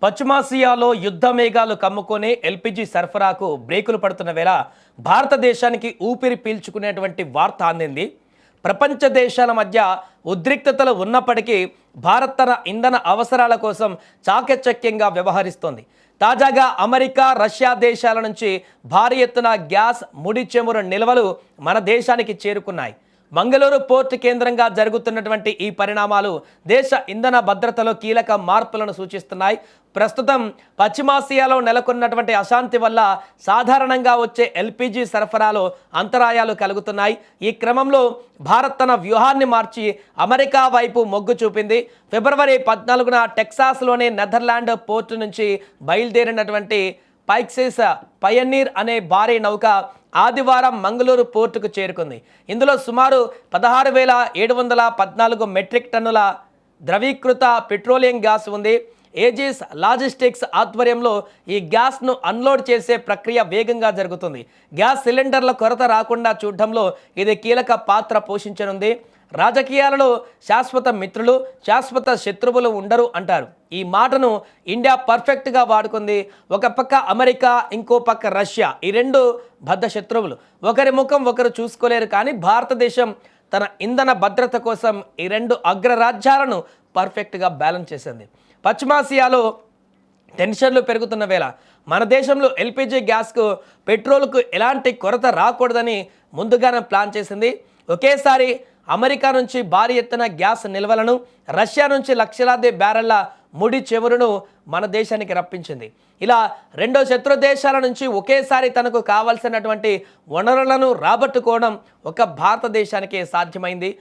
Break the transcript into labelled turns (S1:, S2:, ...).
S1: పశ్చిమాసియాలో యుద్ధ మేఘాలు కమ్ముకొని ఎల్పిజి సరఫరాకు బ్రేకులు పడుతున్న వేళ భారతదేశానికి ఊపిరి పీల్చుకునేటువంటి వార్త అందింది. ప్రపంచ దేశాల మధ్య ఉద్రిక్తతలు ఉన్నప్పటికీ భారత్ తన ఇంధన అవసరాల కోసం చాకచక్యంగా వ్యవహరిస్తోంది. తాజాగా అమెరికా, రష్యా దేశాల నుంచి భారీ ఎత్తున గ్యాస్, ముడి చమురు నిల్వలు మన దేశానికి చేరుకున్నాయి. మంగళూరు పోర్టు కేంద్రంగా జరుగుతున్నటువంటి ఈ పరిణామాలు దేశ ఇంధన భద్రతలో కీలక మార్పులను సూచిస్తున్నాయి. ప్రస్తుతం పశ్చిమాసియాలో నెలకొన్నటువంటి అశాంతి వల్ల సాధారణంగా వచ్చే ఎల్పిజి సరఫరాలో అంతరాయాలు కలుగుతున్నాయి. ఈ క్రమంలో భారత్ తన వ్యూహాన్ని మార్చి అమెరికా వైపు మొగ్గు చూపింది. ఫిబ్రవరి 14న టెక్సాస్లోని నెదర్లాండ్ పోర్టు నుంచి బయలుదేరినటువంటి పైక్సిస్ పయనీర్ అనే భారీ నౌక ఆదివారం మంగళూరు పోర్టుకు చేరుకుంది. ఇందులో సుమారు 16,714 మెట్రిక్ టన్నుల ద్రవీకృత పెట్రోలియం గ్యాస్ ఉంది. ఏజిస్ లాజిస్టిక్స్ ఆధ్వర్యంలో ఈ గ్యాస్ను అన్లోడ్ చేసే ప్రక్రియ వేగంగా జరుగుతుంది. గ్యాస్ సిలిండర్ల కొరత రాకుండా చూడడంలో ఇది కీలక పాత్ర పోషించనుంది. రాజకీయాలలో శాశ్వత మిత్రులు, శాశ్వత శత్రువులు ఉండరు అంటారు. ఈ మాటను ఇండియా పర్ఫెక్ట్గా వాడుకుంది. ఒక పక్క అమెరికా, ఇంకో పక్క రష్యా, ఈ రెండు బద్ధ శత్రువులు. ఒకరి ముఖం ఒకరు చూసుకోలేరు. కానీ భారతదేశం తన ఇంధన భద్రత కోసం ఈ రెండు అగ్రరాజ్యాలను పర్ఫెక్ట్గా బ్యాలెన్స్ చేసింది. పశ్చిమాసియాలో టెన్షన్లు పెరుగుతున్న వేళ మన దేశంలో ఎల్పిజి గ్యాస్కు, పెట్రోల్కు ఎలాంటి కొరత రాకూడదని ముందుగానే ప్లాన్ చేసింది. ఒకేసారి అమెరికా నుంచి భారీ ఎత్తున గ్యాస్ నిల్వలను, రష్యా నుంచి లక్షలాది బ్యారెళ్ల ముడి చమురును మన దేశానికి రప్పించింది. ఇలా రెండో శత్రు దేశాల నుంచి ఒకేసారి తనకు కావాల్సినటువంటి వనరులను రాబట్టుకోవడం ఒక భారతదేశానికే సాధ్యమైంది.